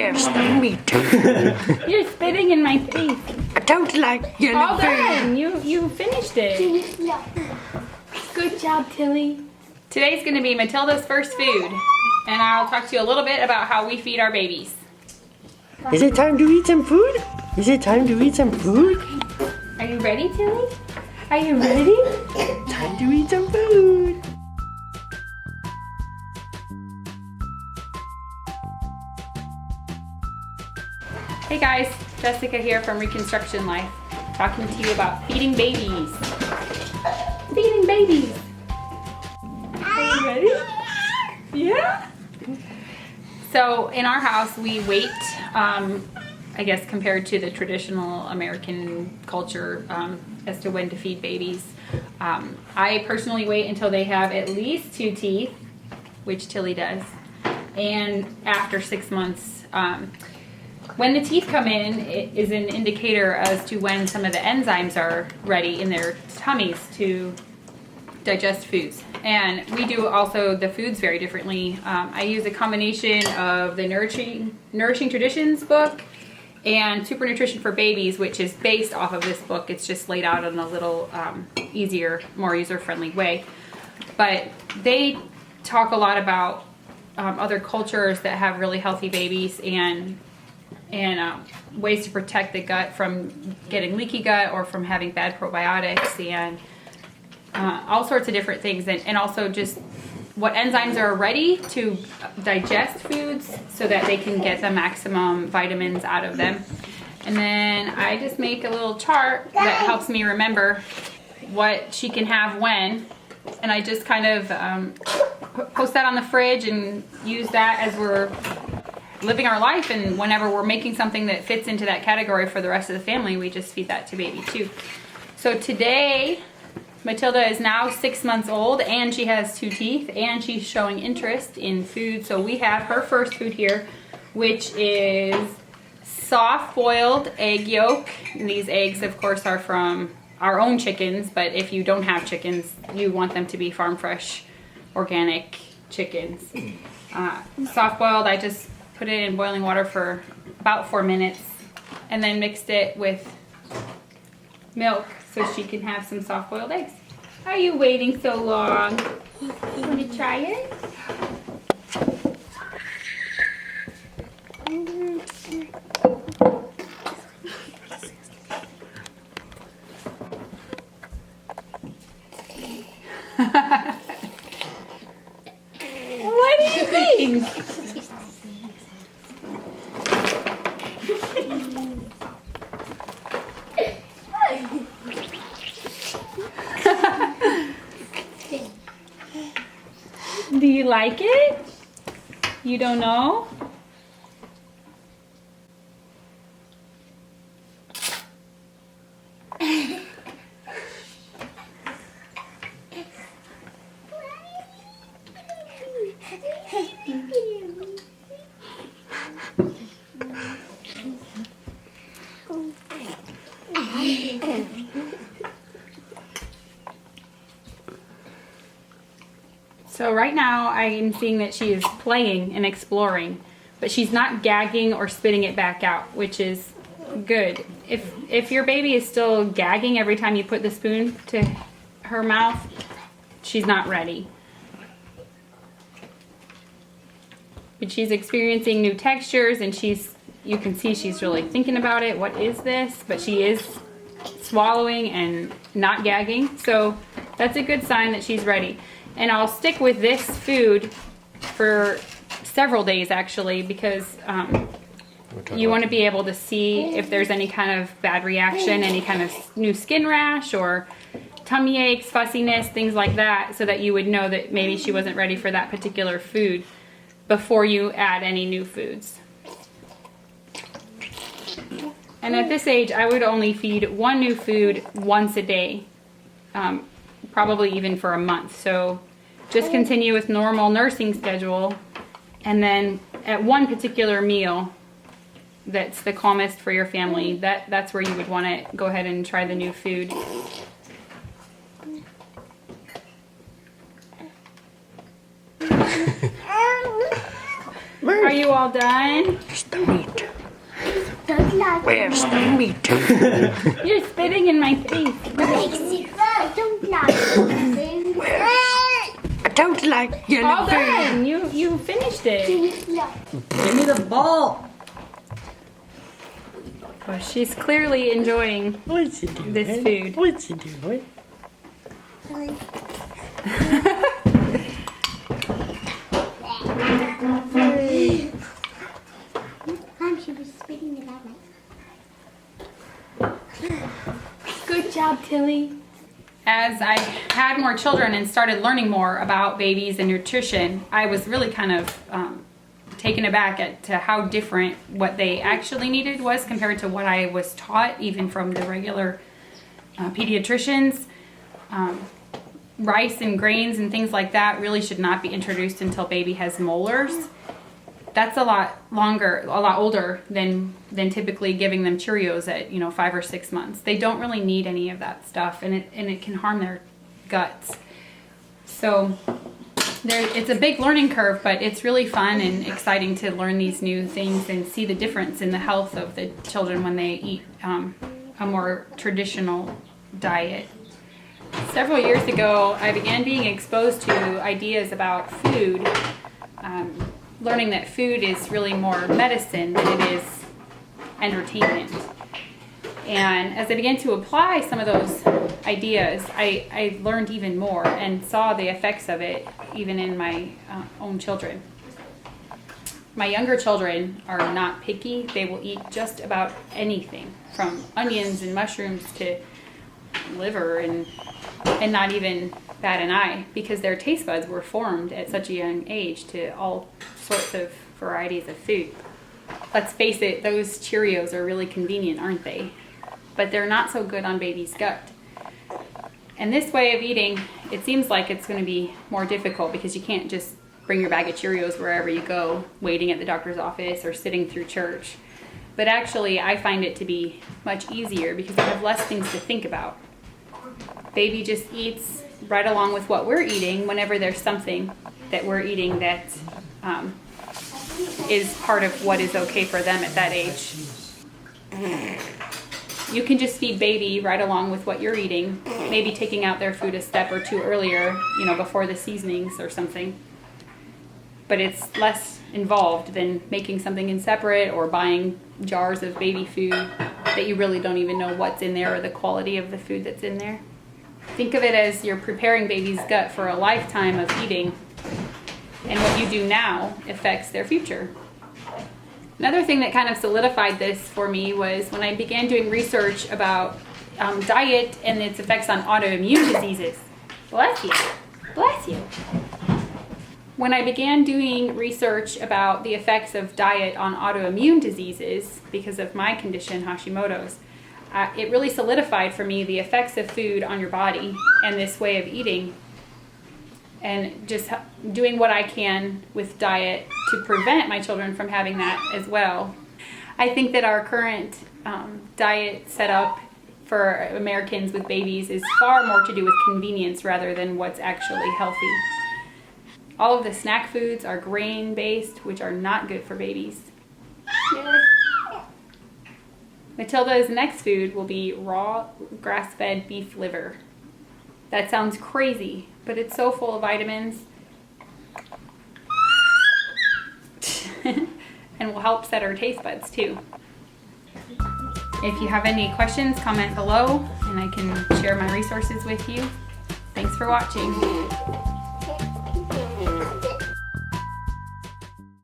Where's the meat? You're spitting in my face. I don't like yellow All food. done. You finished it. Good job, Tilly. Today's going to be Matilda's first food, and I'll talk to you a little bit about how we feed our babies. Is it time to eat some food? Is it time to eat some food? Are you ready, Tilly? Are you ready? Time to eat some food. Hey guys, Jessica here from Reconstruction Life, talking to you about feeding babies. Feeding babies. Are you ready? Yeah? So in our house we wait, I guess compared to the traditional American culture as to when to feed babies. I personally wait until they have at least 2 teeth, which Tilly does, and after 6 months. When the teeth come in, it is an indicator as to when some of the enzymes are ready in their tummies to digest foods. And we do also the foods very differently. I use a combination of the Nourishing Traditions book and Super Nutrition for Babies, which is based off of this book. It's just laid out in a little easier, more user-friendly way. But they talk a lot about other cultures that have really healthy babies and ways to protect the gut from getting leaky gut or from having bad probiotics, and all sorts of different things, and also just what enzymes are ready to digest foods so that they can get the maximum vitamins out of them. And then I just make a little chart that helps me remember what she can have when, and I just kind of post that on the fridge and use that as we're living our life, and whenever we're making something that fits into that category for the rest of the family, we just feed that to baby too. So today, Matilda is now 6 months old, and she has 2 teeth, and she's showing interest in food. So we have her first food here, which is soft boiled egg yolk. And these eggs, of course, are from our own chickens, but if you don't have chickens, you want them to be farm fresh, organic chickens. Soft boiled, I just put it in boiling water for about 4 minutes and then mixed it with milk so she can have some soft boiled eggs. Are you waiting so long? Want to try it? What do you think? Do you like it? You don't know? So right now I'm seeing that she is playing and exploring, but she's not gagging or spitting it back out, which is good. If your baby is still gagging every time you put the spoon to her mouth, she's not ready. But she's experiencing new textures, and you can see she's really thinking about it. What is this? But she is swallowing and not gagging, so that's a good sign that she's ready. And I'll stick with this food for several days actually, because you want to be able to see if there's any kind of bad reaction, any kind of new skin rash or tummy aches, fussiness, things like that, so that you would know that maybe she wasn't ready for that particular food before you add any new foods. And at this age, I would only feed one new food once a day, probably even for a month. So just continue with normal nursing schedule, and then at one particular meal that's the calmest for your family, that's where you would want to go ahead and try the new food. Are you all done? Where's the meat? Don't like Where's the meat? You're spitting in my face. I don't like food. I don't like yellow All food. done. You finished it. Give me the ball. Well, she's clearly enjoying What's it doing? this food. What's it doing? She was spitting it out. Good job, Tilly. As I had more children and started learning more about babies and nutrition, I was really kind of taken aback to how different what they actually needed was compared to what I was taught, even from the regular pediatricians. Rice and grains and things like that really should not be introduced until baby has molars. That's a lot older than typically giving them Cheerios at 5 or 6 months. They don't really need any of that stuff, and it can harm their guts. So it's a big learning curve, but it's really fun and exciting to learn these new things and see the difference in the health of the children when they eat a more traditional diet. Several years ago, I began being exposed to ideas about food. Learning that food is really more medicine than it is entertainment. And as I began to apply some of those ideas, I learned even more and saw the effects of it even in my own children. My younger children are not picky. They will eat just about anything, from onions and mushrooms to liver and not even bat an eye, because their taste buds were formed at such a young age to all sorts of varieties of food. Let's face it, those Cheerios are really convenient, aren't they? But they're not so good on baby's gut. And this way of eating, it seems like it's going to be more difficult because you can't just bring your bag of Cheerios wherever you go, waiting at the doctor's office or sitting through church. But actually, I find it to be much easier because I have less things to think about. Baby just eats right along with what we're eating whenever there's something that we're eating that is part of what is okay for them at that age. You can just feed baby right along with what you're eating, maybe taking out their food a step or two earlier, before the seasonings or something. But it's less involved than making something in separate or buying jars of baby food that you really don't even know what's in there or the quality of the food that's in there. Think of it as you're preparing baby's gut for a lifetime of eating, and what you do now affects their future. Another thing that kind of solidified this for me was when I began doing research about diet and its effects on autoimmune diseases. Bless you. Bless you. When I began doing research about the effects of diet on autoimmune diseases because of my condition, Hashimoto's, it really solidified for me the effects of food on your body and this way of eating, and just doing what I can with diet to prevent my children from having that as well. I think that our current diet setup for Americans with babies is far more to do with convenience rather than what's actually healthy. All of the snack foods are grain-based, which are not good for babies. Matilda's next food will be raw grass-fed beef liver. That sounds crazy, but it's so full of vitamins and will help set our taste buds too. If you have any questions, comment below and I can share my resources with you. Thanks for watching.